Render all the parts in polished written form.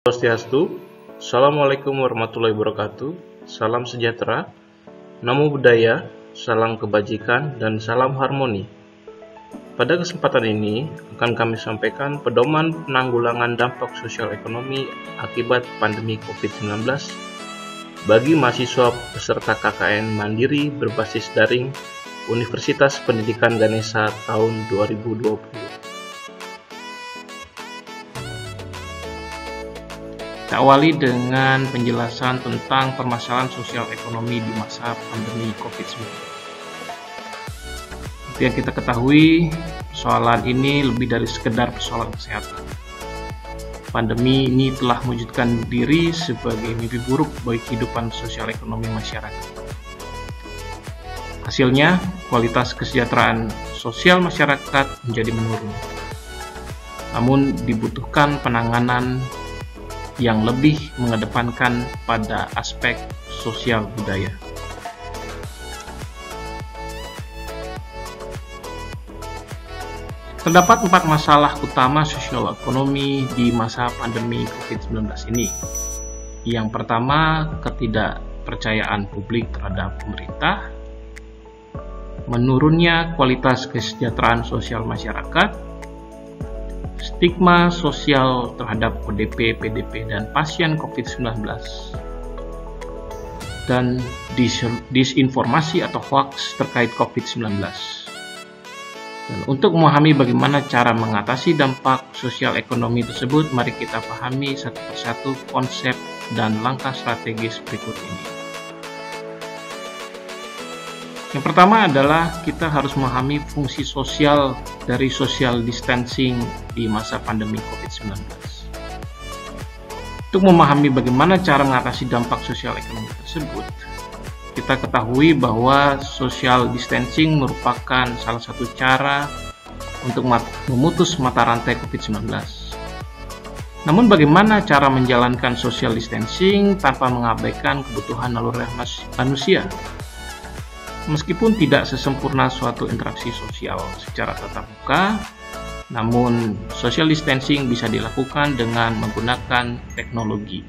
Swastiastu. Assalamualaikum warahmatullahi wabarakatuh. Salam sejahtera, namo buddhaya, salam kebajikan, dan salam harmoni. Pada kesempatan ini akan kami sampaikan pedoman penanggulangan dampak sosial ekonomi akibat pandemi COVID-19 bagi mahasiswa peserta KKN Mandiri berbasis daring Universitas Pendidikan Ganesha tahun 2020. Kita awali dengan penjelasan tentang permasalahan sosial ekonomi di masa pandemi COVID-19. Seperti yang kita ketahui, persoalan ini lebih dari sekedar persoalan kesehatan. Pandemi ini telah mewujudkan diri sebagai mimpi buruk bagi kehidupan sosial ekonomi masyarakat. Hasilnya, kualitas kesejahteraan sosial masyarakat menjadi menurun. Namun dibutuhkan penanganan yang lebih mengedepankan pada aspek sosial budaya. Terdapat 4 masalah utama sosial ekonomi di masa pandemi COVID-19 ini. Yang pertama, ketidakpercayaan publik terhadap pemerintah, menurunnya kualitas kesejahteraan sosial masyarakat, stigma sosial terhadap ODP, PDP, dan pasien COVID-19, dan disinformasi atau hoax terkait COVID-19. Dan untuk memahami bagaimana cara mengatasi dampak sosial ekonomi tersebut, mari kita pahami satu persatu konsep dan langkah strategis berikut ini. Yang pertama adalah kita harus memahami fungsi sosial dari social distancing di masa pandemi COVID-19. Untuk memahami bagaimana cara mengatasi dampak sosial ekonomi tersebut, kita ketahui bahwa social distancing merupakan salah satu cara untuk memutus mata rantai COVID-19. Namun bagaimana cara menjalankan social distancing tanpa mengabaikan kebutuhan naluri manusia? Meskipun tidak sesempurna suatu interaksi sosial secara tatap muka, namun social distancing bisa dilakukan dengan menggunakan teknologi.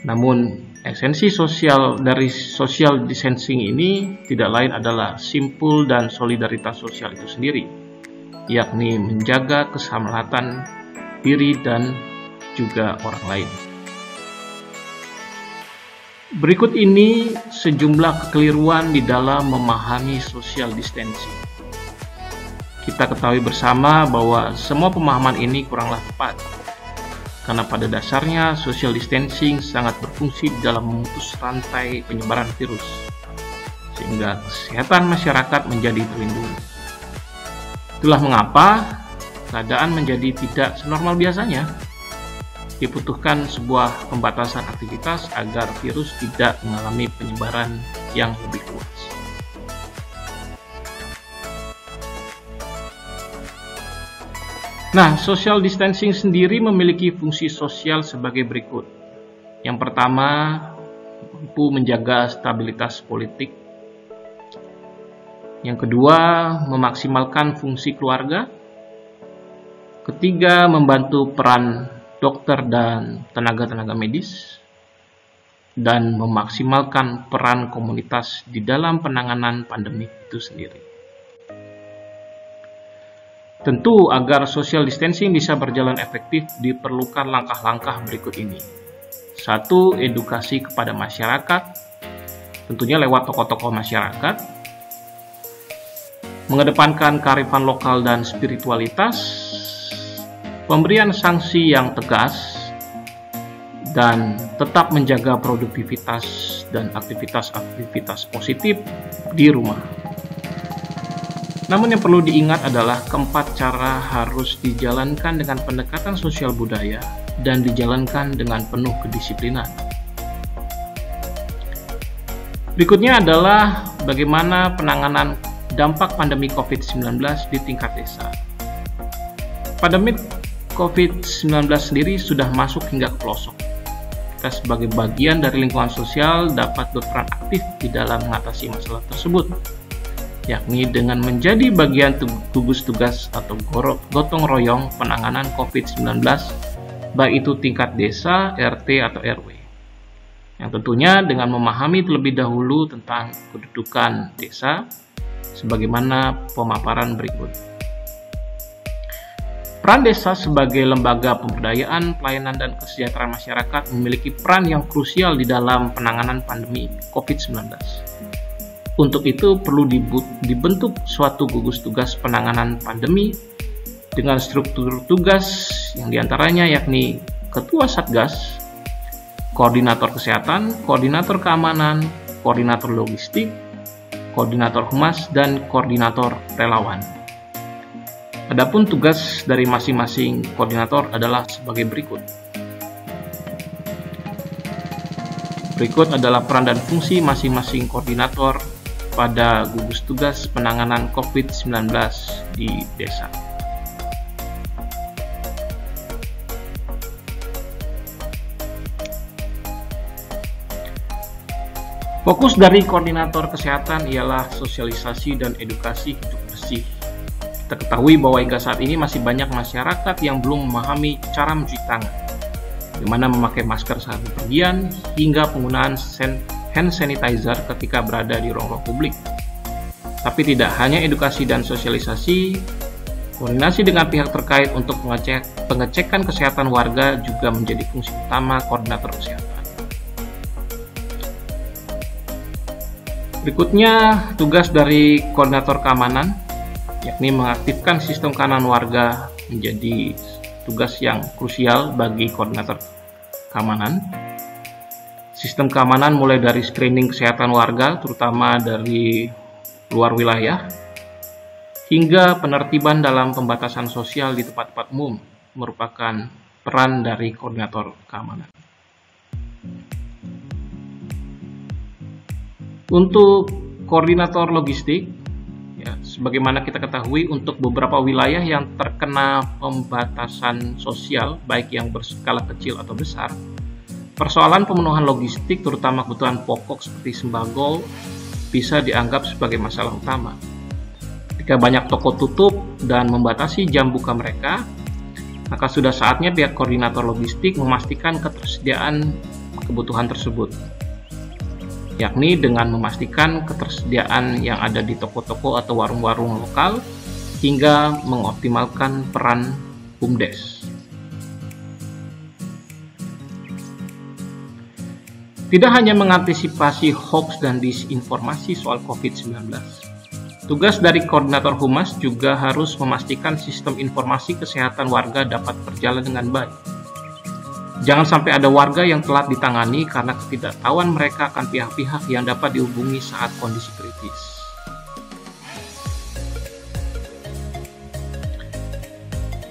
Namun, esensi sosial dari social distancing ini tidak lain adalah simpul dan solidaritas sosial itu sendiri, yakni menjaga keselamatan diri dan juga orang lain. Berikut ini sejumlah kekeliruan di dalam memahami social distancing. Kita ketahui bersama bahwa semua pemahaman ini kuranglah tepat, karena pada dasarnya social distancing sangat berfungsi dalam memutus rantai penyebaran virus, sehingga kesehatan masyarakat menjadi terlindungi. Itulah mengapa keadaan menjadi tidak senormal biasanya. Dibutuhkan sebuah pembatasan aktivitas agar virus tidak mengalami penyebaran yang lebih luas. Nah, social distancing sendiri memiliki fungsi sosial sebagai berikut. Yang pertama, mampu menjaga stabilitas politik. Yang kedua, memaksimalkan fungsi keluarga. Ketiga, membantu peran dokter dan tenaga-tenaga medis, dan memaksimalkan peran komunitas di dalam penanganan pandemi itu sendiri. Tentu agar social distancing bisa berjalan efektif diperlukan langkah-langkah berikut ini. 1. Edukasi kepada masyarakat, tentunya lewat tokoh-tokoh masyarakat, mengedepankan kearifan lokal dan spiritualitas, pemberian sanksi yang tegas, dan tetap menjaga produktivitas dan aktivitas-aktivitas positif di rumah. Namun yang perlu diingat adalah keempat cara harus dijalankan dengan pendekatan sosial budaya dan dijalankan dengan penuh kedisiplinan. Berikutnya adalah bagaimana penanganan dampak pandemi COVID-19 di tingkat desa. Pandemi COVID-19 sendiri sudah masuk hingga ke pelosok. Kita sebagai bagian dari lingkungan sosial dapat berperan aktif di dalam mengatasi masalah tersebut, yakni dengan menjadi bagian gugus tugas atau gotong royong penanganan COVID-19 baik itu tingkat desa, RT, atau RW. Yang tentunya dengan memahami terlebih dahulu tentang kedudukan desa, sebagaimana pemaparan berikut. Peran desa sebagai lembaga pemberdayaan, pelayanan, dan kesejahteraan masyarakat memiliki peran yang krusial di dalam penanganan pandemi COVID-19. Untuk itu perlu dibentuk suatu gugus tugas penanganan pandemi dengan struktur tugas yang diantaranya yakni Ketua Satgas, Koordinator Kesehatan, Koordinator Keamanan, Koordinator Logistik, Koordinator Humas, dan Koordinator Relawan. Adapun tugas dari masing-masing koordinator adalah sebagai berikut. Berikut adalah peran dan fungsi masing-masing koordinator pada gugus tugas penanganan COVID-19 di desa. Fokus dari koordinator kesehatan ialah sosialisasi dan edukasi hidup bersih. Kita ketahui bahwa hingga saat ini masih banyak masyarakat yang belum memahami cara mencuci tangan, bagaimana memakai masker saat bepergian, hingga penggunaan hand sanitizer ketika berada di ruang-ruang publik. Tapi tidak hanya edukasi dan sosialisasi, koordinasi dengan pihak terkait untuk pengecekan kesehatan warga juga menjadi fungsi utama koordinator kesehatan. Berikutnya, tugas dari koordinator keamanan, yakni mengaktifkan sistem keamanan warga menjadi tugas yang krusial bagi koordinator keamanan. Sistem keamanan mulai dari screening kesehatan warga, terutama dari luar wilayah, hingga penertiban dalam pembatasan sosial di tempat-tempat umum merupakan peran dari koordinator keamanan. Untuk koordinator logistik, sebagaimana kita ketahui, untuk beberapa wilayah yang terkena pembatasan sosial, baik yang berskala kecil atau besar, persoalan pemenuhan logistik, terutama kebutuhan pokok seperti sembako, bisa dianggap sebagai masalah utama. Ketika banyak toko tutup dan membatasi jam buka mereka, maka sudah saatnya pihak koordinator logistik memastikan ketersediaan kebutuhan tersebut, yakni dengan memastikan ketersediaan yang ada di toko-toko atau warung-warung lokal hingga mengoptimalkan peran BUMDes. Tidak hanya mengantisipasi hoax dan disinformasi soal COVID-19, tugas dari koordinator humas juga harus memastikan sistem informasi kesehatan warga dapat berjalan dengan baik. Jangan sampai ada warga yang telat ditangani karena ketidaktahuan mereka akan pihak-pihak yang dapat dihubungi saat kondisi kritis.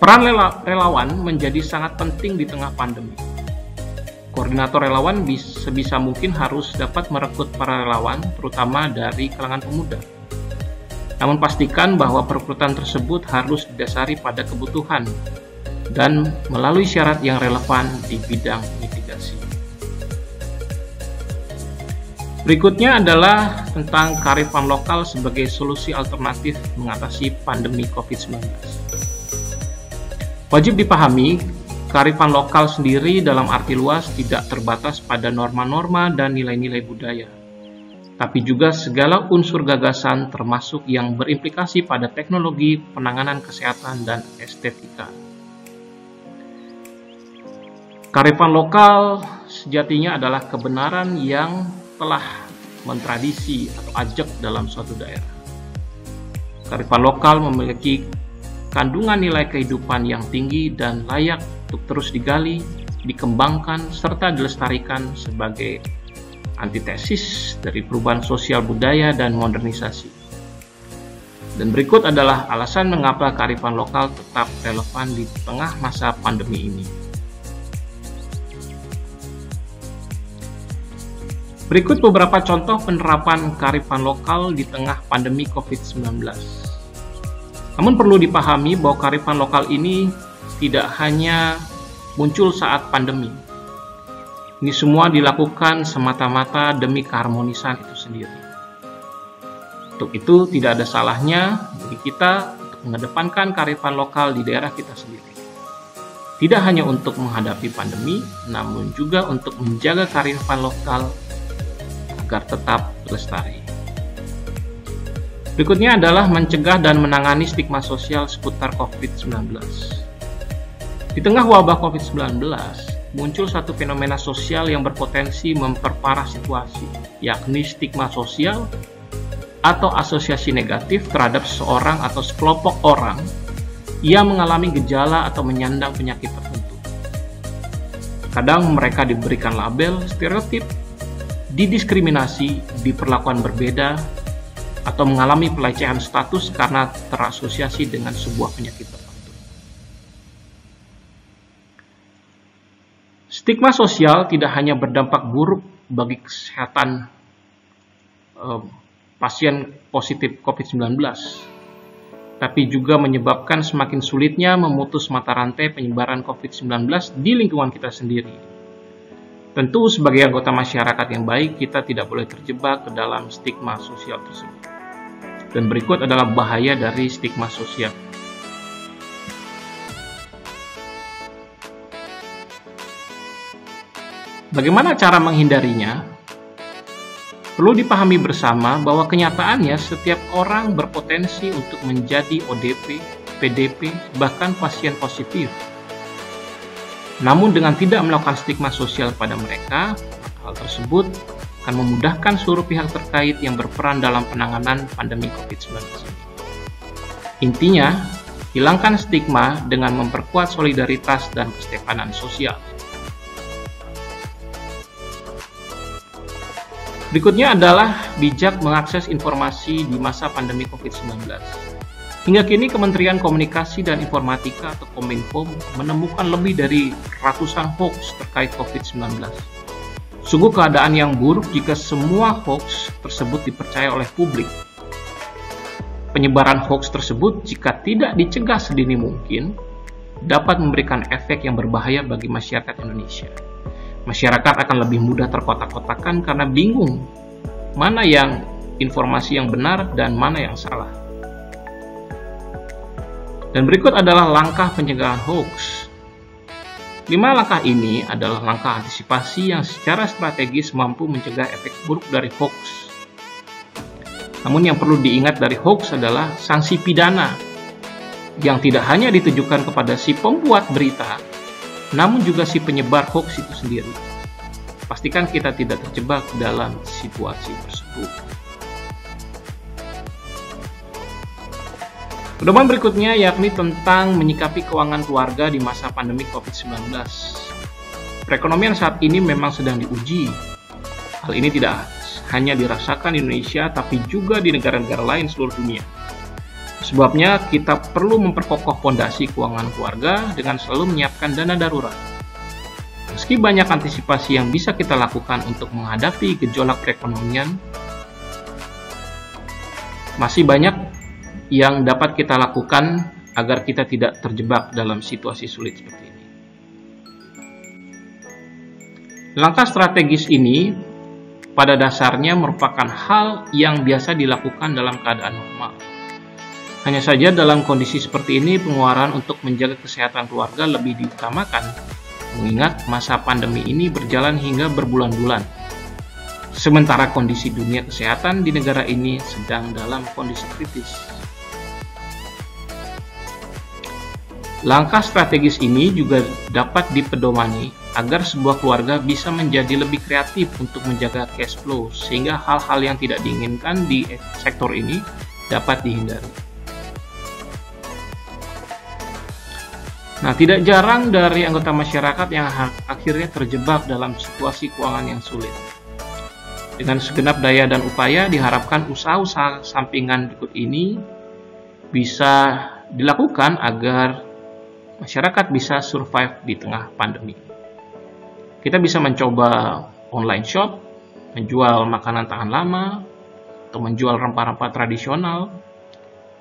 Peran relawan menjadi sangat penting di tengah pandemi. Koordinator relawan sebisa mungkin harus dapat merekrut para relawan, terutama dari kalangan pemuda. Namun pastikan bahwa perekrutan tersebut harus didasari pada kebutuhan dan melalui syarat yang relevan di bidang mitigasi. Berikutnya adalah tentang kearifan lokal sebagai solusi alternatif mengatasi pandemi COVID-19. Wajib dipahami, kearifan lokal sendiri dalam arti luas tidak terbatas pada norma-norma dan nilai-nilai budaya, tapi juga segala unsur gagasan termasuk yang berimplikasi pada teknologi, penanganan kesehatan, dan estetika. Kearifan lokal sejatinya adalah kebenaran yang telah mentradisi atau ajak dalam suatu daerah. Kearifan lokal memiliki kandungan nilai kehidupan yang tinggi dan layak untuk terus digali, dikembangkan, serta dilestarikan sebagai antitesis dari perubahan sosial budaya dan modernisasi. Dan berikut adalah alasan mengapa kearifan lokal tetap relevan di tengah masa pandemi ini. Berikut beberapa contoh penerapan kearifan lokal di tengah pandemi COVID-19. Namun perlu dipahami bahwa kearifan lokal ini tidak hanya muncul saat pandemi. Ini semua dilakukan semata-mata demi keharmonisan itu sendiri. Untuk itu tidak ada salahnya bagi kita untuk mengedepankan kearifan lokal di daerah kita sendiri. Tidak hanya untuk menghadapi pandemi, namun juga untuk menjaga kearifan lokal agar tetap lestari. Berikutnya adalah mencegah dan menangani stigma sosial seputar COVID-19. Di tengah wabah COVID-19, muncul satu fenomena sosial yang berpotensi memperparah situasi, yakni stigma sosial atau asosiasi negatif terhadap seseorang atau sekelompok orang yang mengalami gejala atau menyandang penyakit tertentu. Kadang mereka diberikan label, stereotip, didiskriminasi, diperlakukan berbeda, atau mengalami pelecehan status karena terasosiasi dengan sebuah penyakit tertentu. Stigma sosial tidak hanya berdampak buruk bagi kesehatan pasien positif COVID-19, tapi juga menyebabkan semakin sulitnya memutus mata rantai penyebaran COVID-19 di lingkungan kita sendiri. Tentu sebagai anggota masyarakat yang baik, kita tidak boleh terjebak ke dalam stigma sosial tersebut. Dan berikut adalah bahaya dari stigma sosial. Bagaimana cara menghindarinya? Perlu dipahami bersama bahwa kenyataannya setiap orang berpotensi untuk menjadi ODP, PDP, bahkan pasien positif. Namun dengan tidak melakukan stigma sosial pada mereka, hal tersebut akan memudahkan seluruh pihak terkait yang berperan dalam penanganan pandemi COVID-19 ini. Intinya, hilangkan stigma dengan memperkuat solidaritas dan kesetaraan sosial. Berikutnya adalah bijak mengakses informasi di masa pandemi COVID-19. Hingga kini Kementerian Komunikasi dan Informatika atau Kominfo menemukan lebih dari ratusan hoax terkait COVID-19. Sungguh keadaan yang buruk jika semua hoax tersebut dipercaya oleh publik. Penyebaran hoax tersebut jika tidak dicegah sedini mungkin dapat memberikan efek yang berbahaya bagi masyarakat Indonesia. Masyarakat akan lebih mudah terkotak-kotakan karena bingung mana yang informasi yang benar dan mana yang salah. Dan berikut adalah langkah pencegahan hoax. 5 langkah ini adalah langkah antisipasi yang secara strategis mampu mencegah efek buruk dari hoax. Namun yang perlu diingat dari hoax adalah sanksi pidana yang tidak hanya ditujukan kepada si pembuat berita, namun juga si penyebar hoax itu sendiri. Pastikan kita tidak terjebak dalam situasi tersebut. Pedoman berikutnya yakni tentang menyikapi keuangan keluarga di masa pandemi COVID-19. Perekonomian saat ini memang sedang diuji. Hal ini tidak hanya dirasakan di Indonesia, tapi juga di negara-negara lain seluruh dunia. Sebabnya kita perlu memperkokoh fondasi keuangan keluarga dengan selalu menyiapkan dana darurat. Meski banyak antisipasi yang bisa kita lakukan untuk menghadapi gejolak perekonomian, masih banyak yang dapat kita lakukan agar kita tidak terjebak dalam situasi sulit seperti ini. Langkah strategis ini pada dasarnya merupakan hal yang biasa dilakukan dalam keadaan normal. Hanya saja dalam kondisi seperti ini, pengeluaran untuk menjaga kesehatan keluarga lebih diutamakan, mengingat masa pandemi ini berjalan hingga berbulan-bulan. Sementara kondisi dunia kesehatan di negara ini sedang dalam kondisi kritis. Langkah strategis ini juga dapat dipedomani agar sebuah keluarga bisa menjadi lebih kreatif untuk menjaga cash flow, sehingga hal-hal yang tidak diinginkan di sektor ini dapat dihindari. Nah, tidak jarang dari anggota masyarakat yang akhirnya terjebak dalam situasi keuangan yang sulit. Dengan segenap daya dan upaya, diharapkan usaha-usaha sampingan berikut ini bisa dilakukan agar masyarakat bisa survive di tengah pandemi. Kita bisa mencoba online shop, menjual makanan tahan lama, atau menjual rempah-rempah tradisional,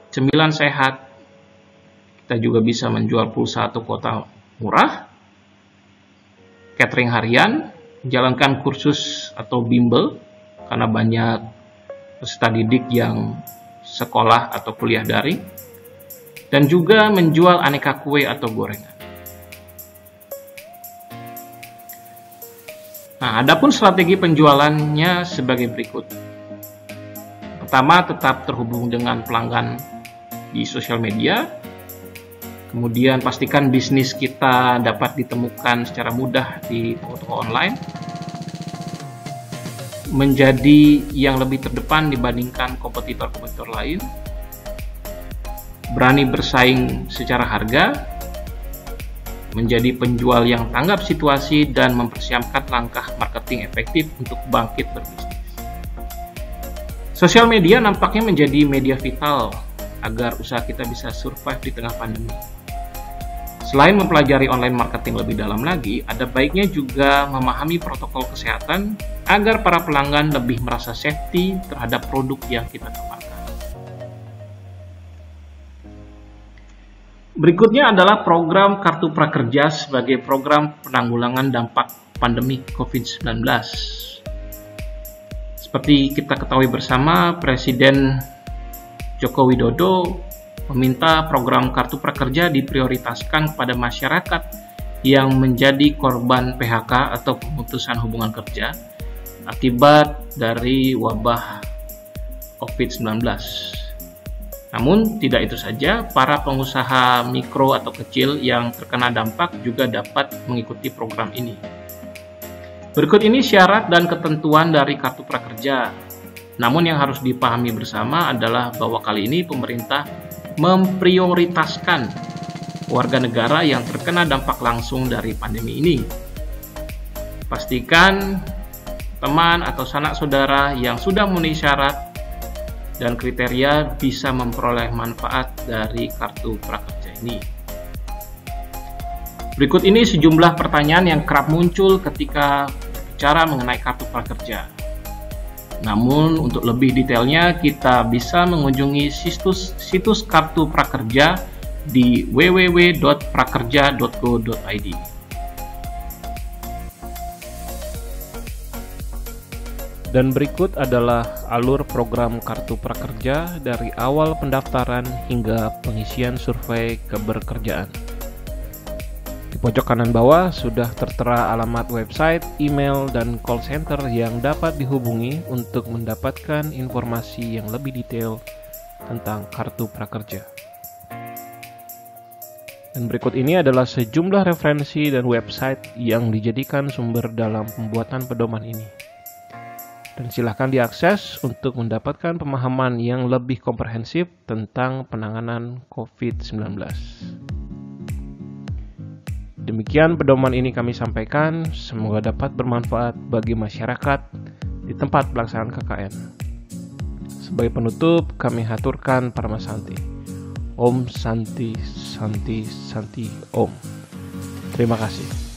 cemilan sehat. Kita juga bisa menjual pulsa atau kuota murah, catering harian, menjalankan kursus atau bimbel, karena banyak peserta didik yang sekolah atau kuliah daring, dan juga menjual aneka kue atau gorengan. Nah, adapun strategi penjualannya sebagai berikut. Pertama, tetap terhubung dengan pelanggan di sosial media. Kemudian pastikan bisnis kita dapat ditemukan secara mudah di toko-toko online. Menjadi yang lebih terdepan dibandingkan kompetitor-kompetitor lain. Berani bersaing secara harga. Menjadi penjual yang tanggap situasi dan mempersiapkan langkah marketing efektif untuk bangkit berbisnis. Sosial media nampaknya menjadi media vital agar usaha kita bisa survive di tengah pandemi. Selain mempelajari online marketing lebih dalam lagi, ada baiknya juga memahami protokol kesehatan agar para pelanggan lebih merasa safety terhadap produk yang kita tawarkan. Berikutnya adalah program Kartu Prakerja sebagai program penanggulangan dampak pandemi COVID-19. Seperti kita ketahui bersama, Presiden Joko Widodo meminta program Kartu Prakerja diprioritaskan kepada masyarakat yang menjadi korban PHK atau pemutusan hubungan kerja akibat dari wabah COVID-19. Namun, tidak itu saja, para pengusaha mikro atau kecil yang terkena dampak juga dapat mengikuti program ini. Berikut ini syarat dan ketentuan dari Kartu Prakerja. Namun yang harus dipahami bersama adalah bahwa kali ini pemerintah memprioritaskan warga negara yang terkena dampak langsung dari pandemi ini. Pastikan teman atau sanak saudara yang sudah memenuhi syarat dan kriteria bisa memperoleh manfaat dari Kartu Prakerja ini. Berikut ini sejumlah pertanyaan yang kerap muncul ketika bicara mengenai Kartu Prakerja. Namun untuk lebih detailnya kita bisa mengunjungi situs Kartu Prakerja di www.prakerja.go.id. Dan berikut adalah alur program Kartu Prakerja dari awal pendaftaran hingga pengisian survei keberkerjaan. Di pojok kanan bawah sudah tertera alamat website, email, dan call center yang dapat dihubungi untuk mendapatkan informasi yang lebih detail tentang Kartu Prakerja. Dan berikut ini adalah sejumlah referensi dan website yang dijadikan sumber dalam pembuatan pedoman ini. Dan silakan diakses untuk mendapatkan pemahaman yang lebih komprehensif tentang penanganan COVID-19. Demikian pedoman ini kami sampaikan, semoga dapat bermanfaat bagi masyarakat di tempat pelaksanaan KKN. Sebagai penutup, kami haturkan Parama Santi. Om Santi Santi Santi Om. Terima kasih.